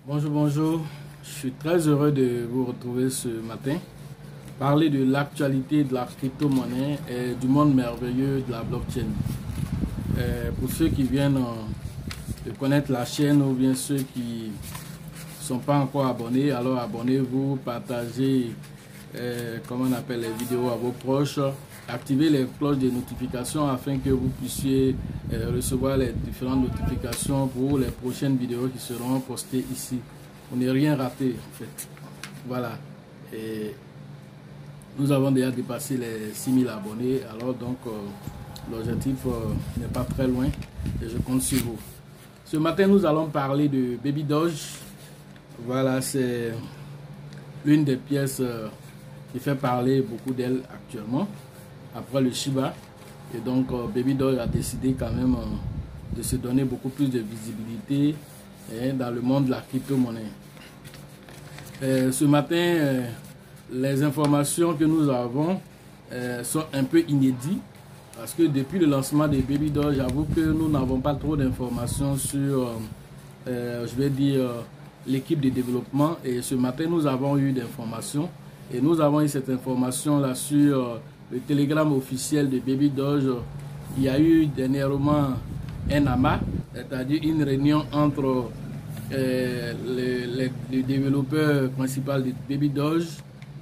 Bonjour, bonjour. Je suis très heureux de vous retrouver ce matin. Parler de l'actualité de la crypto-monnaie et du monde merveilleux de la blockchain. Pour ceux qui viennent de connaître la chaîne ou bien ceux qui ne sont pas encore abonnés, alors abonnez-vous, partagez comment on appelle les vidéos à vos proches, activez les cloches de notification afin que vous puissiez recevoir les différentes notifications pour les prochaines vidéos qui seront postées ici. On n'est rien raté en fait. Voilà. Et nous avons déjà dépassé les 6000 abonnés, alors donc l'objectif n'est pas très loin et je compte sur vous. Ce matin, nous allons parler de Baby Doge. Voilà, c'est l'une des pièces qui fait parler beaucoup d'elle actuellement, après le Shiba. Et donc, Baby Doge a décidé quand même de se donner beaucoup plus de visibilité dans le monde de la crypto-monnaie. Ce matin, les informations que nous avons sont un peu inédites parce que depuis le lancement de Baby Doge, j'avoue que nous n'avons pas trop d'informations sur, je vais dire, l'équipe de développement. Et ce matin, nous avons eu d'informations et nous avons eu cette information là sur le télégramme officiel de Baby Doge. Il y a eu dernièrement un AMA, c'est-à-dire une réunion entre le développeur principal de Baby Doge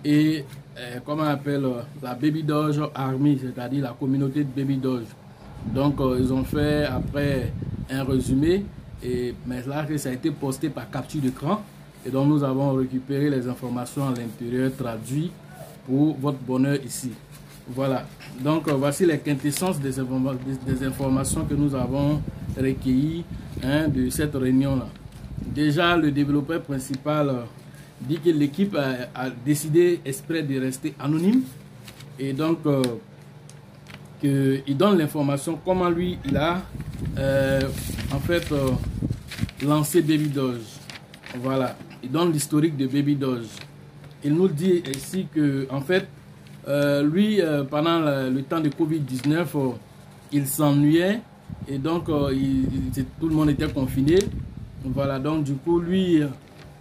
et comment on appelle la Baby Doge Army, c'est-à-dire la communauté de Baby Doge. Donc ils ont fait après un résumé, mais là ça a été posté par capture d'écran et donc nous avons récupéré les informations à l'intérieur traduites pour votre bonheur ici. Voilà, donc voici les quintessences des informations que nous avons recueillies de cette réunion-là. Déjà, le développeur principal dit que l'équipe a décidé exprès de rester anonyme et donc il donne l'information comment lui il a en fait lancé Baby Doge. Voilà, il donne l'historique de Baby Doge. Il nous dit ici que en fait lui pendant le temps de Covid-19 il s'ennuyait et donc tout le monde était confiné. Voilà, donc du coup lui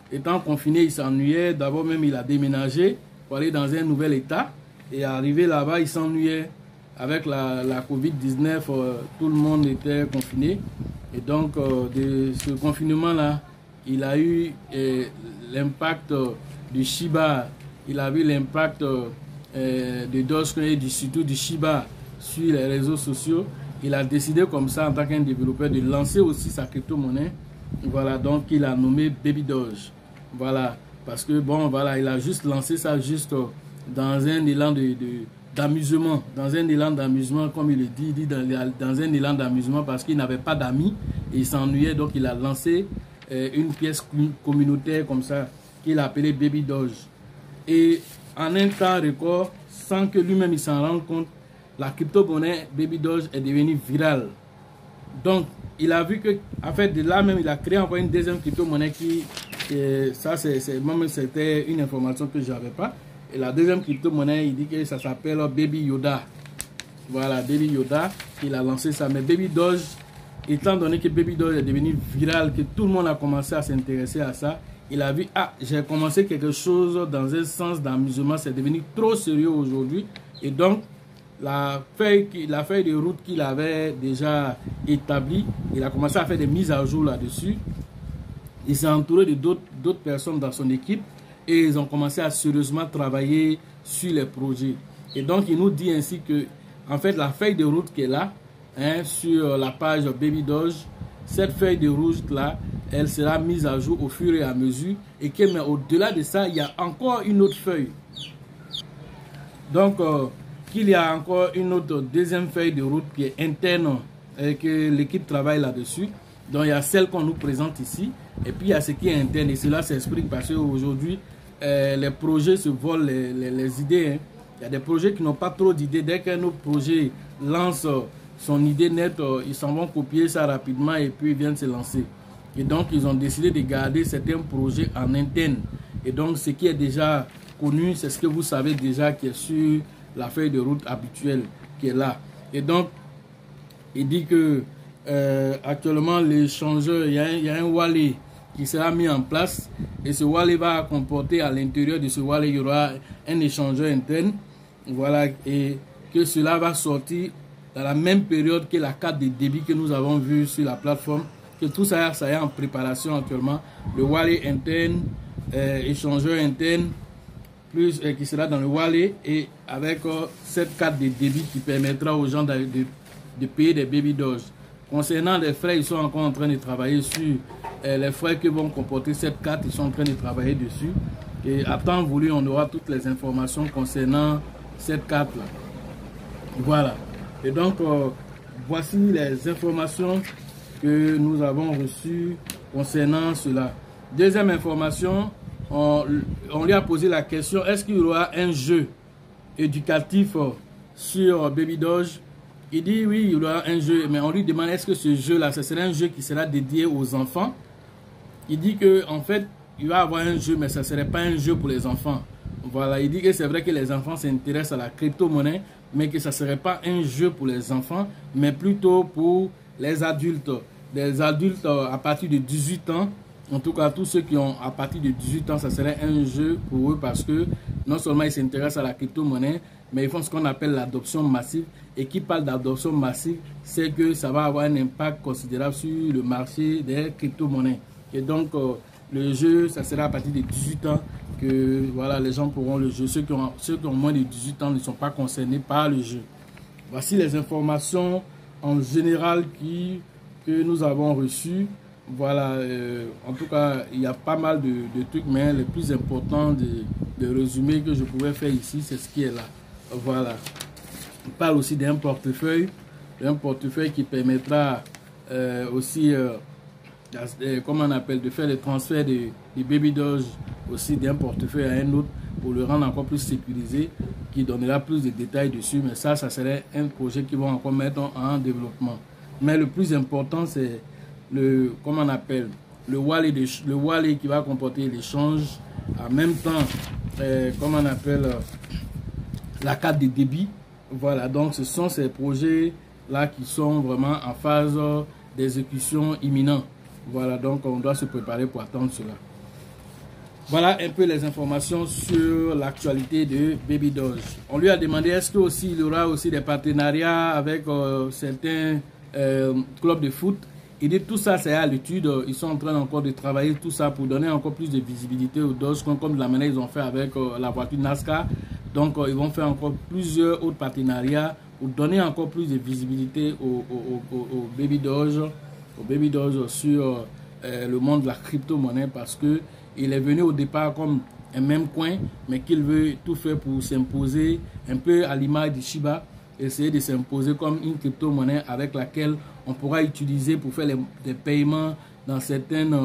étant confiné il s'ennuyait. D'abord même il a déménagé pour aller dans un nouvel état et arrivé là-bas il s'ennuyait avec la Covid-19. Tout le monde était confiné et donc de ce confinement là il a eu l'impact du Shiba, il a vu l'impact de Dogecoin et surtout du Shiba sur les réseaux sociaux. Il a décidé comme ça en tant qu'un développeur de lancer aussi sa crypto-monnaie. Voilà, donc il a nommé Baby Doge. Voilà, parce que bon, voilà, il a juste lancé ça juste dans un élan d'amusement. Dans un élan d'amusement, comme il le dit, dans un élan d'amusement parce qu'il n'avait pas d'amis et il s'ennuyait. Donc il a lancé une pièce communautaire comme ça qu'il a appelée Baby Doge. Et en un temps record, sans que lui-même il s'en rende compte, la crypto-monnaie Baby Doge est devenue virale. Donc, il a vu que, en fait, de là même, il a créé encore une deuxième crypto-monnaie qui, ça, c'était une information que je n'avais pas. Et la deuxième crypto-monnaie, il dit que ça s'appelle Baby Yoda. Voilà, Baby Yoda, il a lancé ça. Mais Baby Doge, étant donné que Baby Doge est devenu viral, que tout le monde a commencé à s'intéresser à ça, il a vu, ah, j'ai commencé quelque chose dans un sens d'amusement, c'est devenu trop sérieux aujourd'hui. Et donc, la feuille de route qu'il avait déjà établie, il a commencé à faire des mises à jour là-dessus. Il s'est entouré de d'autres personnes dans son équipe et ils ont commencé à sérieusement travailler sur les projets. Et donc, il nous dit ainsi que, en fait, la feuille de route qui est là, sur la page Baby Doge, cette feuille de route là, elle sera mise à jour au fur et à mesure et que, mais au-delà de ça, il y a encore une autre feuille. Donc, qu'il y a encore une autre deuxième feuille de route qui est interne et que l'équipe travaille là-dessus. Donc il y a celle qu'on nous présente ici et puis il y a ce qui est interne et cela s'explique parce qu'aujourd'hui les projets se volent les idées. Il y a des projets qui n'ont pas trop d'idées. Dès qu'un autre projet lance son idée nette, ils s'en vont copier ça rapidement et puis ils viennent se lancer. Et donc ils ont décidé de garder certains projets en interne. Et donc ce qui est déjà connu, c'est ce que vous savez déjà qui est sur la feuille de route habituelle qui est là. Et donc, il dit que actuellement, l'échangeur, il y a un wallet qui sera mis en place. Et ce wallet va comporter à l'intérieur de ce wallet, il y aura un échangeur interne. Voilà, et que cela va sortir dans la même période que la carte de débit que nous avons vue sur la plateforme. Que tout ça, ça est en préparation actuellement. Le wallet interne, échangeur interne, plus qui sera dans le wallet et avec cette carte de débit qui permettra aux gens de payer des baby doge. Concernant les frais, ils sont encore en train de travailler sur les frais que vont comporter cette carte. Ils sont en train de travailler dessus. Et à temps voulu, on aura toutes les informations concernant cette carte-là. Voilà. Et donc, voici les informations que nous avons reçues concernant cela. Deuxième information, on lui a posé la question, est-ce qu'il y aura un jeu éducatif sur Baby Doge? Il dit oui, il y aura un jeu, mais on lui demande est-ce que ce jeu-là, ce sera un jeu qui sera dédié aux enfants? Il dit que en fait, il va y avoir un jeu, mais ça ne serait pas un jeu pour les enfants. Voilà, il dit que c'est vrai que les enfants s'intéressent à la crypto-monnaie, mais que ça ne serait pas un jeu pour les enfants, mais plutôt pour les adultes. Des adultes à partir de 18 ans, en tout cas tous ceux qui ont à partir de 18 ans, ça serait un jeu pour eux parce que non seulement ils s'intéressent à la crypto-monnaie, mais ils font ce qu'on appelle l'adoption massive. Et qui parle d'adoption massive, c'est que ça va avoir un impact considérable sur le marché des crypto-monnaies. Et donc, le jeu, ça sera à partir de 18 ans que voilà, les gens pourront le jeu. Ceux qui ont moins de 18 ans ne sont pas concernés par le jeu. Voici les informations en général que nous avons reçues. Voilà, en tout cas, il y a pas mal de trucs, mais le plus important de résumé que je pouvais faire ici, c'est ce qui est là. Voilà. On parle aussi d'un portefeuille qui permettra aussi, comment on appelle, de faire le transfert des baby doge aussi d'un portefeuille à un autre pour le rendre encore plus sécurisé, qui donnera plus de détails dessus. Mais ça serait un projet qu'ils vont encore mettre en développement. Mais le plus important, c'est comment on appelle, le wallet qui va comporter l'échange. En même temps, comment on appelle, la carte de débit. Voilà, donc ce sont ces projets-là qui sont vraiment en phase d'exécution imminente. Voilà, donc on doit se préparer pour attendre cela. Voilà un peu les informations sur l'actualité de Baby Doge. On lui a demandé est-ce qu'il y aura aussi des partenariats avec certains clubs de foot. Il dit tout ça c'est à l'étude. Ils sont en train encore de travailler tout ça pour donner encore plus de visibilité aux Doge, comme de la manière ils ont fait avec la voiture NASCAR. Donc, ils vont faire encore plusieurs autres partenariats pour donner encore plus de visibilité au Baby Doge sur le monde de la crypto-monnaie parce qu'il est venu au départ comme un même coin, mais qu'il veut tout faire pour s'imposer un peu à l'image de Shiba, essayer de s'imposer comme une crypto-monnaie avec laquelle on pourra utiliser pour faire des paiements dans certaines...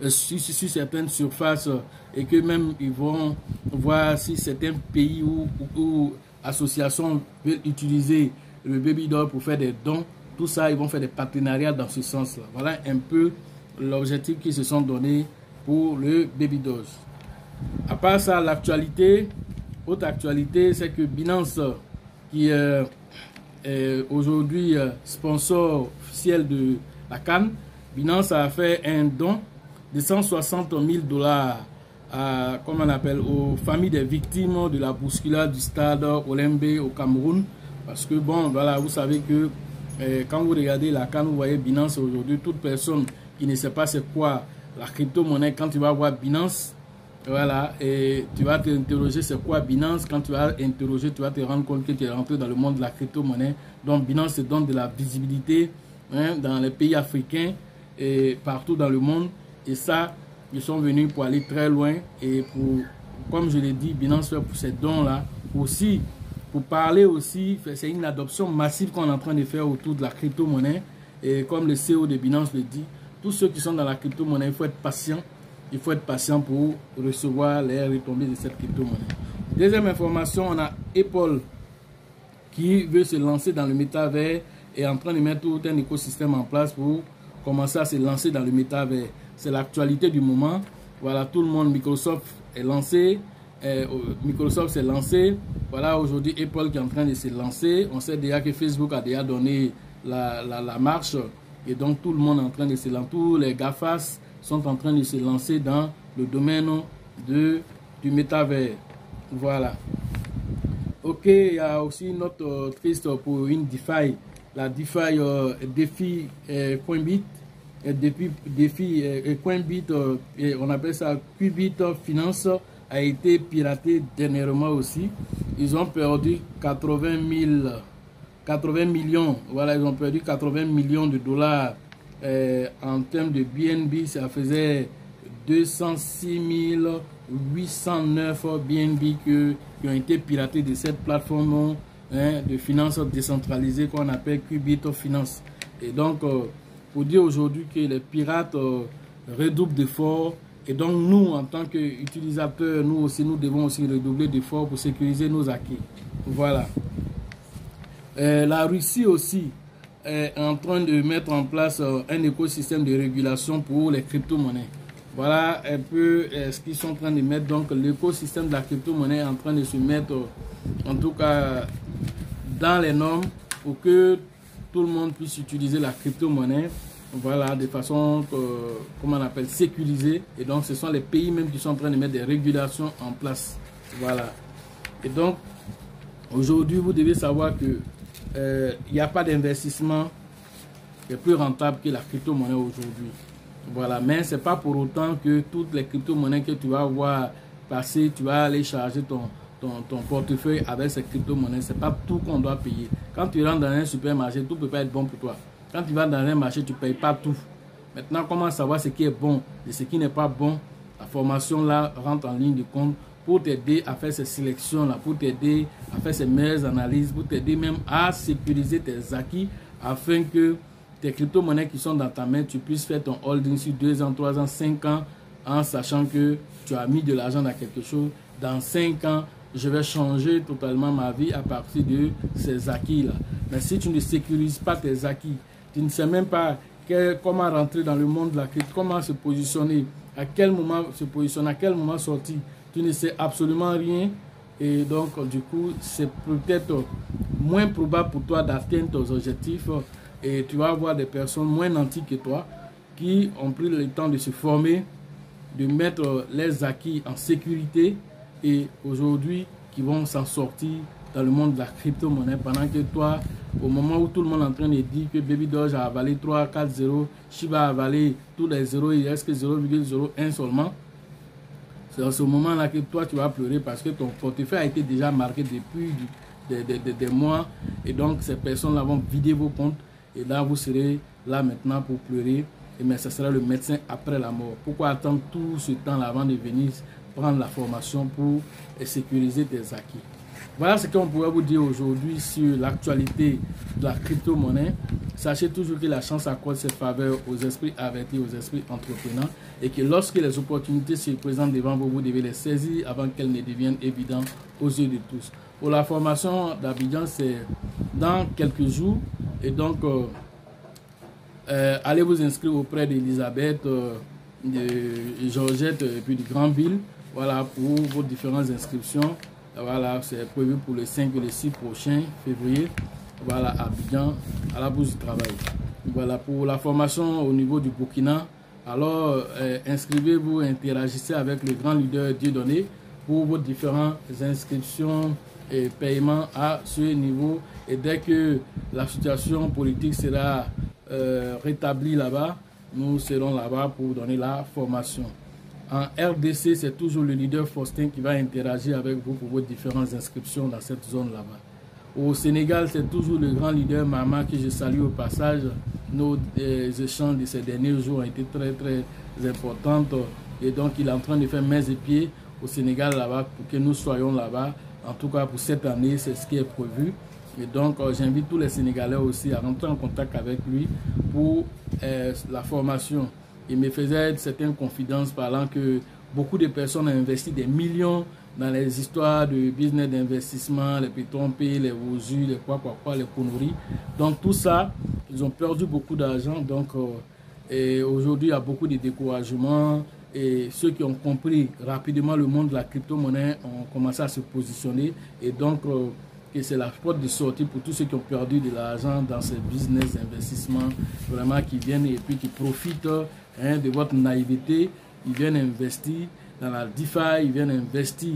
sur certaines surfaces et que même ils vont voir si certains pays ou associations veulent utiliser le Baby Doge pour faire des dons, tout ça ils vont faire des partenariats dans ce sens là. Voilà un peu l'objectif qu'ils se sont donnés pour le Baby Doge. À part ça, l'actualité, autre actualité, c'est que Binance qui est aujourd'hui sponsor officiel de la CAN, Binance a fait un don de 160 000 $, comment on appelle, aux familles des victimes de la bousculade du stade Olembe au Cameroun. Parce que bon, voilà, vous savez que quand vous regardez la CAN, vous voyez Binance aujourd'hui, toute personne qui ne sait pas c'est quoi la crypto-monnaie, quand tu vas voir Binance, voilà, et tu vas t'interroger c'est quoi Binance, quand tu vas interroger, tu vas te rendre compte que tu es rentré dans le monde de la crypto-monnaie. Donc Binance te donne de la visibilité dans les pays africains et partout dans le monde. Et ça, ils sont venus pour aller très loin. Et pour, comme je l'ai dit, Binance fait pour ces dons-là. Aussi, pour parler aussi, c'est une adoption massive qu'on est en train de faire autour de la crypto-monnaie. Et comme le CEO de Binance le dit, tous ceux qui sont dans la crypto-monnaie, il faut être patient. Il faut être patient pour recevoir les retombées de cette crypto-monnaie. Deuxième information, on a Apple qui veut se lancer dans le métavers et est en train de mettre tout un écosystème en place pour commencer à se lancer dans le métavers. C'est l'actualité du moment. Voilà, tout le monde, Microsoft est lancé. Microsoft s'est lancé. Voilà, aujourd'hui, Apple qui est en train de se lancer. On sait déjà que Facebook a déjà donné la marche. Et donc, tout le monde est en train de se lancer. Tous les GAFAS sont en train de se lancer dans le domaine du métavers. Voilà. Ok, il y a aussi une autre triste pour une DeFi. La DeFi Coinbit. DeFi Coinbit, on appelle ça Qubit Finance, a été piraté dernièrement aussi. Ils ont perdu 80 millions. Voilà, ils ont perdu 80 millions de dollars. En termes de BNB, ça faisait 206 809 BNB qui ont été piratés de cette plateforme de finances décentralisées qu'on appelle Qubit Finance. Et donc, pour dire aujourd'hui que les pirates redoublent d'efforts. Et donc, nous, en tant qu'utilisateurs, nous aussi, nous devons aussi redoubler d'efforts pour sécuriser nos acquis. Voilà. La Russie aussi est en train de mettre en place un écosystème de régulation pour les crypto-monnaies. Voilà un peu ce qu'ils sont en train de mettre. Donc, l'écosystème de la crypto-monnaie est en train de se mettre, en tout cas, dans les normes pour que tout le monde puisse utiliser la crypto-monnaie. Voilà, de façon, comment on appelle, sécurisée. Et donc, ce sont les pays même qui sont en train de mettre des régulations en place. Voilà. Et donc, aujourd'hui, vous devez savoir que il n'y a pas d'investissement qui est plus rentable que la crypto-monnaie aujourd'hui. Voilà, mais ce n'est pas pour autant que toutes les crypto-monnaies que tu vas voir passer, tu vas aller charger ton portefeuille avec ces crypto-monnaies. Ce n'est pas tout qu'on doit payer. Quand tu rentres dans un supermarché, tout ne peut pas être bon pour toi. Quand tu vas dans un marché, tu ne payes pas tout. Maintenant, comment savoir ce qui est bon et ce qui n'est pas bon? La formation là rentre en ligne de compte pour t'aider à faire ces sélections-là, pour t'aider à faire ces meilleures analyses, pour t'aider même à sécuriser tes acquis afin que tes crypto-monnaies qui sont dans ta main, tu puisses faire ton holding sur 2 ans, 3 ans, 5 ans, en sachant que tu as mis de l'argent dans quelque chose. Dans 5 ans, je vais changer totalement ma vie à partir de ces acquis-là. Mais si tu ne sécurises pas tes acquis, tu ne sais même pas comment rentrer dans le monde de la crypto, comment se positionner, à quel moment se positionner, à quel moment sortir. Tu ne sais absolument rien. Et donc, du coup, c'est peut-être moins probable pour toi d'atteindre tes objectifs. Et tu vas avoir des personnes moins nanties que toi qui ont pris le temps de se former, de mettre les acquis en sécurité et aujourd'hui qui vont s'en sortir dans le monde de la crypto-monnaie pendant que toi, au moment où tout le monde est en train de dire que Baby Doge a avalé 3, 4, 0, Shiba a avalé tous les 0, il reste que 0,01 seulement. C'est dans ce moment-là que toi, tu vas pleurer parce que ton portefeuille a été déjà marqué depuis des mois. Et donc, ces personnes-là vont vider vos comptes. Et là, vous serez là maintenant pour pleurer. Mais ce sera le médecin après la mort. Pourquoi attendre tout ce temps-là avant de venir prendre la formation pour sécuriser tes acquis? Voilà ce qu'on pourrait vous dire aujourd'hui sur l'actualité de la crypto-monnaie. Sachez toujours que la chance accorde ses faveurs aux esprits avertis, aux esprits entreprenants, et que lorsque les opportunités se présentent devant vous, vous devez les saisir avant qu'elles ne deviennent évidentes aux yeux de tous. Pour la formation d'Abidjan, c'est dans quelques jours, et donc allez vous inscrire auprès d'Elisabeth, de Georgette et puis du Grand Bill, voilà, pour vos différentes inscriptions. Voilà, c'est prévu pour le 5 et le 6 prochain février. Voilà, à Abidjan, à la Bourse du Travail. Voilà, pour la formation au niveau du Burkina, alors inscrivez-vous, interagissez avec le grand leader Dieudonné pour vos différentes inscriptions et paiements à ce niveau. Et dès que la situation politique sera rétablie là-bas, nous serons là-bas pour donner la formation. En RDC, c'est toujours le leader Faustin qui va interagir avec vous pour vos différentes inscriptions dans cette zone là-bas. Au Sénégal, c'est toujours le grand leader Mama que je salue au passage. Nos échanges de ces derniers jours ont été très très importants. Et donc, il est en train de faire mains et pieds au Sénégal là-bas pour que nous soyons là-bas. En tout cas, pour cette année, c'est ce qui est prévu. Et donc, j'invite tous les Sénégalais aussi à rentrer en contact avec lui pour la formation. Il me faisait certaines confidences parlant que beaucoup de personnes ont investi des millions dans les histoires de business d'investissement, les pétrompés, les wosus, les quoi, les conneries. Donc tout ça, ils ont perdu beaucoup d'argent. Donc aujourd'hui, il y a beaucoup de découragement. Et ceux qui ont compris rapidement le monde de la crypto-monnaie ont commencé à se positionner. Et donc, que c'est la porte de sortie pour tous ceux qui ont perdu de l'argent dans ces business d'investissement, vraiment qui viennent et puis qui profitent de votre naïveté. Ils viennent investir dans la DeFi, ils viennent investir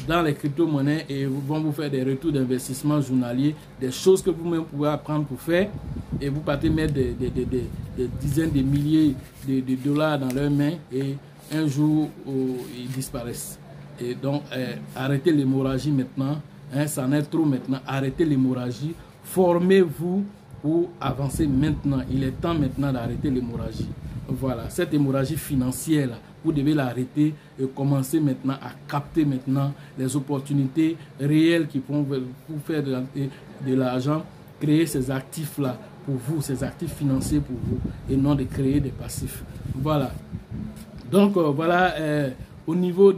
dans les crypto-monnaies et vont vous faire des retours d'investissement journaliers, des choses que vous-même pouvez apprendre pour faire, et vous partez mettre des dizaines de milliers de dollars dans leurs mains et un jour ils disparaissent. Et donc arrêtez l'hémorragie maintenant, ça n'est trop maintenant, arrêtez l'hémorragie, formez-vous pour avancer maintenant. Il est temps maintenant d'arrêter l'hémorragie. Voilà, cette hémorragie financière là, vous devez l'arrêter et commencer maintenant à capter maintenant les opportunités réelles qui vont vous faire de l'argent, créer ces actifs là pour vous, ces actifs financiers pour vous, et non de créer des passifs. Voilà. Donc voilà, au niveau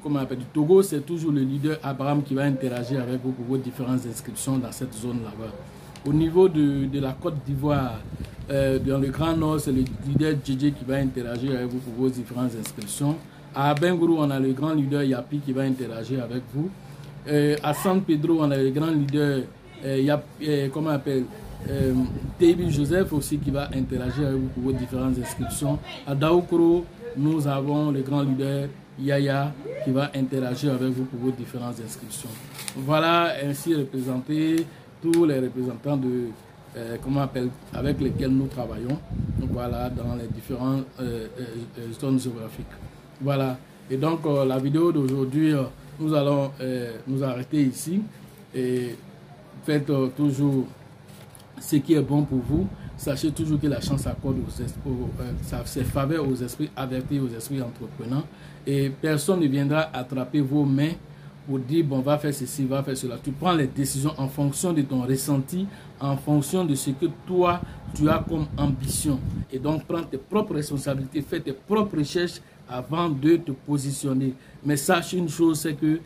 comment on appelle, du Togo, c'est toujours le leader Abraham qui va interagir avec vous pour vos différentes inscriptions dans cette zone là-bas. Au niveau de la Côte d'Ivoire, dans le Grand Nord, c'est le leader JJ qui va interagir avec vous pour vos différentes inscriptions. À Bengourou, on a le grand leader Yapi qui va interagir avec vous. À San Pedro, on a le grand leader comment on appelle, Teibi Joseph aussi qui va interagir avec vous pour vos différentes inscriptions. À Daoukro, nous avons le grand leader Yaya qui va interagir avec vous pour vos différentes inscriptions. Voilà ainsi représenté tous les représentants de comment on appelle, avec lesquels nous travaillons. Donc voilà, dans les différentes zones géographiques. Voilà. Et donc la vidéo d'aujourd'hui, nous allons nous arrêter ici. Et faites toujours ce qui est bon pour vous. Sachez toujours que la chance accorde ses faveurs aux esprits avertis, aux esprits entreprenants. Et personne ne viendra attraper vos mains pour dire, bon, va faire ceci, va faire cela. Tu prends les décisions en fonction de ton ressenti, en fonction de ce que toi, tu as comme ambition. Et donc, prends tes propres responsabilités, fais tes propres recherches avant de te positionner. Mais sache une chose, c'est que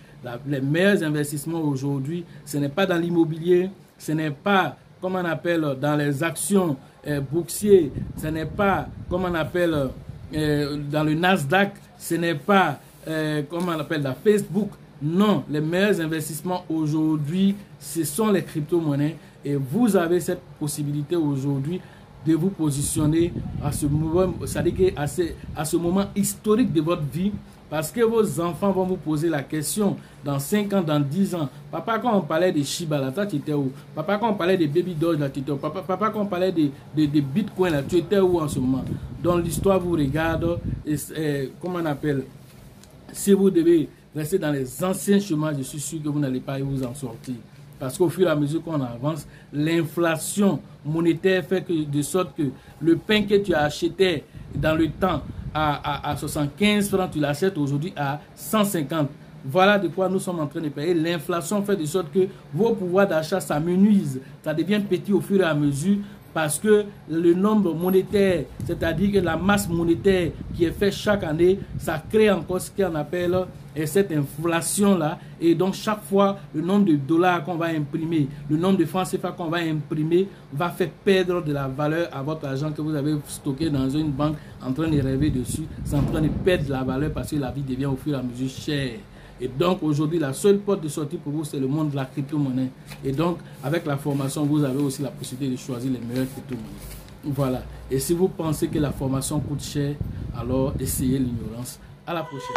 les meilleurs investissements aujourd'hui, ce n'est pas dans l'immobilier, ce n'est pas, comme on appelle, dans les actions boursières, ce n'est pas, comme on appelle, dans le Nasdaq, ce n'est pas, comme on appelle, dans Facebook. Non, les meilleurs investissements aujourd'hui, ce sont les crypto-monnaies. Et vous avez cette possibilité aujourd'hui de vous positionner à ce moment, c'est-à-dire à ce moment historique de votre vie. Parce que vos enfants vont vous poser la question dans 5 ans, dans 10 ans. Papa, quand on parlait de Shiba, là, tu étais où? Papa, quand on parlait de Baby Doge, là, tu étais où? Papa, quand on parlait de Bitcoin, là, tu étais où en ce moment? Donc l'histoire vous regarde. Comment on appelle? Si vous devez rester dans les anciens chemins, je suis sûr que vous n'allez pas vous en sortir. Parce qu'au fur et à mesure qu'on avance, l'inflation monétaire fait que, de sorte que le pain que tu as acheté dans le temps à 75 francs, tu l'achètes aujourd'hui à 150. Voilà de quoi nous sommes en train de payer. L'inflation fait de sorte que vos pouvoirs d'achat s'amenuisent. Ça devient petit au fur et à mesure parce que le nombre monétaire, c'est-à-dire que la masse monétaire qui est faite chaque année, ça crée encore ce qu'on appelle cette inflation-là. Et donc chaque fois, le nombre de dollars qu'on va imprimer, le nombre de francs CFA qu'on va imprimer, va faire perdre de la valeur à votre argent que vous avez stocké dans une banque en train de rêver dessus. C'est en train de perdre de la valeur parce que la vie devient au fur et à mesure chère. Et donc aujourd'hui, la seule porte de sortie pour vous, c'est le monde de la crypto-monnaie. Et donc, avec la formation, vous avez aussi la possibilité de choisir les meilleures crypto-monnaies. Voilà. Et si vous pensez que la formation coûte cher, alors essayez l'ignorance. À la prochaine.